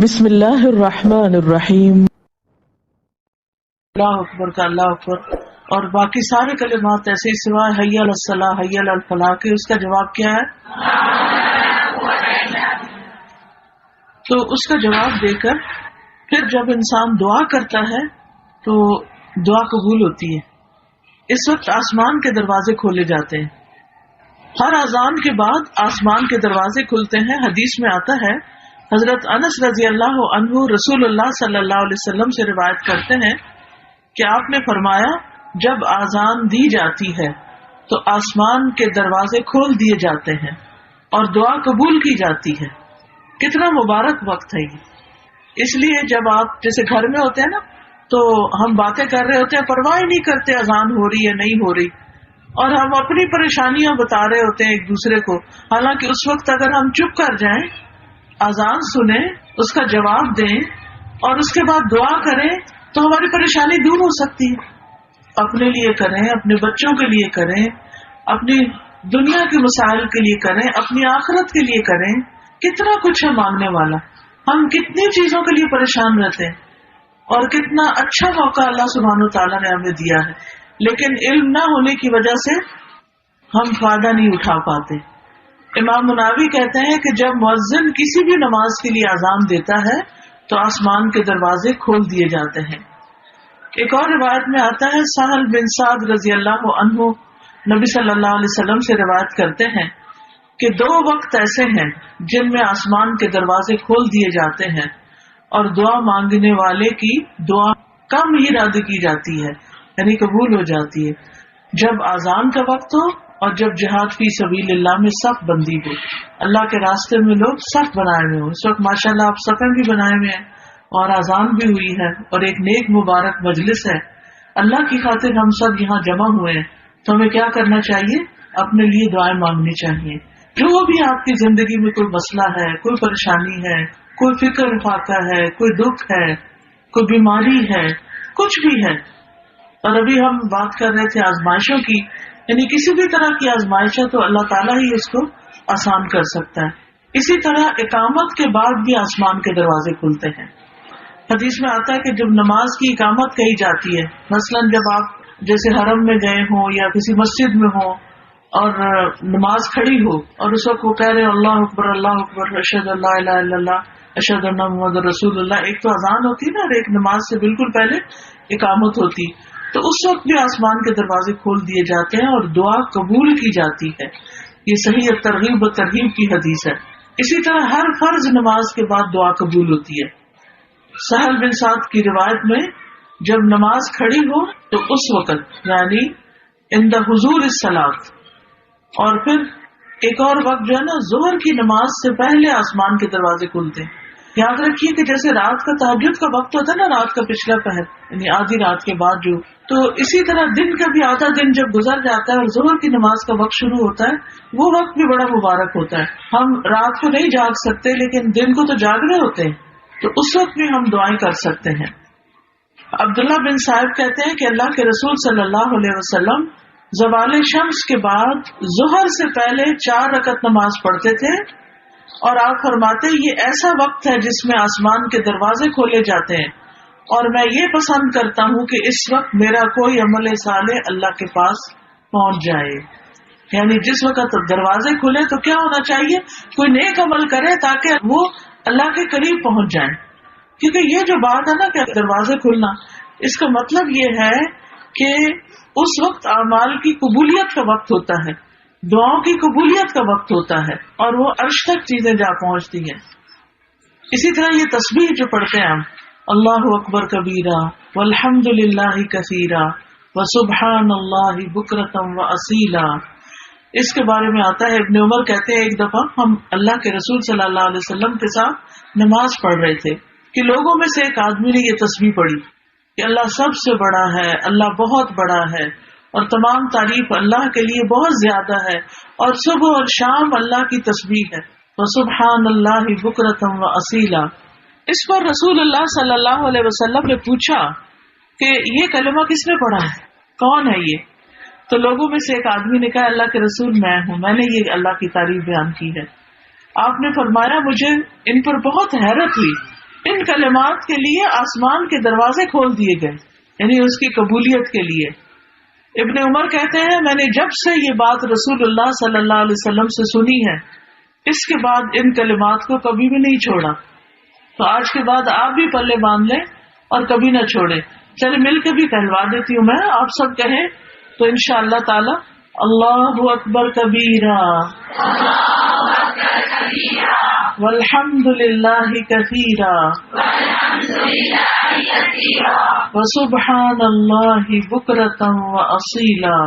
بسم اللہ الرحمن الرحیم. اللہ اکبر کا اللہ اکبر اور باقی سارے کلمات ایسے ہی سوائے حی علی الصلاح حی علی الفلاح کے اس کا جواب کیا ہے؟ تو اس کا جواب دے کر پھر جب انسان دعا کرتا ہے تو دعا قبول ہوتی ہے. اس وقت آسمان کے دروازے کھولے جاتے ہیں. ہر اذان کے بعد آسمان کے دروازے کھلتے ہیں. حدیث میں آتا ہے حضرت انس رضی اللہ عنہ رسول اللہ صلی اللہ علیہ وسلم سے روایت کرتے ہیں کہ آپ نے فرمایا جب اذان دی جاتی ہے تو آسمان کے دروازے کھول دیے جاتے ہیں اور دعا قبول کی جاتی ہے. کتنا مبارک وقت ہے یہ. اس لیے جب آپ جیسے گھر میں ہوتے ہیں نا تو ہم باتیں کر رہے ہوتے ہیں, پرواہ ہی نہیں کرتے اذان ہو رہی ہے نہیں ہو رہی, اور ہم اپنی پریشانیاں بتا رہے ہوتے ہیں ایک دوسرے کو. حالانکہ اس وقت اگر ہم چپ کر جائیں, اذان سنیں, اس کا جواب دیں اور اس کے بعد دعا کریں تو ہماری پریشانی دور ہو سکتی ہے. اپنے لیے کریں, اپنے بچوں کے لیے کریں, اپنی دنیا کے مسائل کے لیے کریں, اپنی آخرت کے لیے کریں. کتنا کچھ ہے مانگنے والا. ہم کتنی چیزوں کے لیے پریشان رہتے ہیں اور کتنا اچھا موقع اللہ سبحانہ وتعالیٰ نے ہمیں دیا ہے, لیکن علم نہ ہونے کی وجہ سے ہم فائدہ نہیں اٹھا پاتے. امام مناوی کہتے ہیں کہ جب مؤذن کسی بھی نماز کے لیے اذان دیتا ہے تو آسمان کے دروازے کھول دیے جاتے ہیں. ایک اور روایت میں آتا ہے سہل بن سعد رضی اللہ عنہ نبی صلی اللہ علیہ وسلم سے روایت کرتے ہیں کہ 2 وقت ایسے ہیں جن میں آسمان کے دروازے کھول دیے جاتے ہیں اور دعا مانگنے والے کی دعا کم ہی رد کی جاتی ہے, یعنی قبول ہو جاتی ہے. جب اذان کا وقت ہو اور جب جہاد فی سبیل اللہ میں صف بندی ہو, اللہ کے راستے میں لوگ صف بنائے ہوئے ہوں. اس وقت ماشاءاللہ آپ صفیں بھی بنائے ہوئے ہیں اور اذان بھی ہوئی ہے اور ایک نیک مبارک مجلس ہے. اللہ کی خاطر ہم سب یہاں جمع ہوئے ہیں تو ہمیں کیا کرنا چاہیے؟ اپنے لیے دعائیں مانگنی چاہیے. جو بھی آپ کی زندگی میں کوئی مسئلہ ہے, کوئی پریشانی ہے, کوئی فکر فاقہ ہے, کوئی دکھ ہے, کوئی بیماری ہے, کچھ بھی ہے. اور ابھی ہم بات کر رہے تھے آزمائشوں کی, یعنی کسی بھی طرح کی آزمائش ہے تو اللہ تعالیٰ ہی اس کو آسان کر سکتا ہے. اسی طرح اقامت کے بعد بھی آسمان کے دروازے کھلتے ہیں. حدیث میں آتا ہے کہ جب نماز کی اقامت کہی جاتی ہے, مثلاً جب آپ جیسے حرم میں گئے ہوں یا کسی مسجد میں ہوں اور نماز کھڑی ہو اور اس وقت وہ کہہ رہے اللہ اکبر اشہد ان لا الہ الا اللہ اشہد ان محمد رسول اللہ. ایک تو اذان ہوتی ہے نا اور ایک نماز سے بالکل پہلے اقامت ہوتی, تو اس وقت بھی آسمان کے دروازے کھول دیے جاتے ہیں اور دعا قبول کی جاتی ہے. یہ صحیح ترغیب و ترہیب کی حدیث ہے. اسی طرح ہر فرض نماز کے بعد دعا قبول ہوتی ہے. سہل بن سعد کی روایت میں جب نماز کھڑی ہو تو اس وقت یعنی عند حضور الصلاۃ, اور پھر ایک اور وقت جو ہے نا ظہر کی نماز سے پہلے آسمان کے دروازے کھلتے ہیں. یاد رکھیے کہ جیسے رات کا تہجد کا وقت ہوتا ہے نا, رات کا پچھلا پہر یعنی آدھی رات کے بعد جو, تو اسی طرح دن کا بھی آدھا دن جب گزر جاتا ہے اور ظہر کی نماز کا وقت شروع ہوتا ہے وہ وقت بھی بڑا مبارک ہوتا ہے. ہم رات کو نہیں جاگ سکتے لیکن دن کو تو جاگ رہے ہوتے ہیں, تو اس وقت بھی ہم دعائیں کر سکتے ہیں. عبداللہ بن صاحب کہتے ہیں کہ اللہ کے رسول صلی اللہ علیہ وسلم زوال شمس کے بعد ظہر سے پہلے 4 رکعت نماز پڑھتے تھے اور آپ فرماتے یہ ایسا وقت ہے جس میں آسمان کے دروازے کھولے جاتے ہیں اور میں یہ پسند کرتا ہوں کہ اس وقت میرا کوئی عمل صالح اللہ کے پاس پہنچ جائے. یعنی جس وقت دروازے کھلے تو کیا ہونا چاہیے؟ کوئی نیک عمل کرے تاکہ وہ اللہ کے قریب پہنچ جائیں. کیونکہ یہ جو بات ہے نا کہ دروازے کھلنا, اس کا مطلب یہ ہے کہ اس وقت اعمال کی قبولیت کا وقت ہوتا ہے, دعاؤں کی قبولیت کا وقت ہوتا ہے اور وہ عرش تک چیزیں جا پہنچتی ہیں. اسی طرح یہ تسبیح جو پڑھتے ہیں ہم, اللہ اکبر کبیرہ والحمد للہ کثیرہ وسبحان اللہ بکرۃ واصیلا, اس کے بارے میں آتا ہے ابن عمر کہتے ہیں ایک دفعہ ہم اللہ کے رسول صلی اللہ علیہ وسلم کے ساتھ نماز پڑھ رہے تھے کہ لوگوں میں سے ایک آدمی نے یہ تسبیح پڑھی کہ اللہ سب سے بڑا ہے, اللہ بہت بڑا ہے اور تمام تعریف اللہ کے لیے بہت زیادہ ہے اور صبح اور شام اللہ کی تسبیح ہے. وسبحان اللہ بکرۃ واصیلا. اس پر رسول اللہ صلی اللہ علیہ وسلم نے پوچھا کہ یہ کلمہ کس نے پڑھا ہے, کون ہے یہ؟ تو لوگوں میں سے ایک آدمی نے کہا اللہ کے رسول میں ہوں, میں نے یہ اللہ کی تعریف بیان کی ہے. آپ نے فرمایا مجھے ان پر بہت حیرت ہوئی ان کلمات کے لیے آسمان کے دروازے کھول دیے گئے، یعنی اس کی قبولیت کے لیے۔ ابن عمر کہتے ہیں میں نے جب سے یہ بات رسول اللہ صلی اللہ علیہ وسلم سے سنی ہے، اس کے بعد ان کلمات کو کبھی بھی نہیں چھوڑا۔ تو آج کے بعد آپ بھی پلے باندھ لیں اور کبھی نہ چھوڑیں۔ چلے مل کے بھی کہلوا دیتی ہوں میں، آپ سب کہیں تو انشاءاللہ تعالی اللہ اکبر کبیرہ والحمد للہ کثیرا وسبحان اللہ بکرۃ واصیلا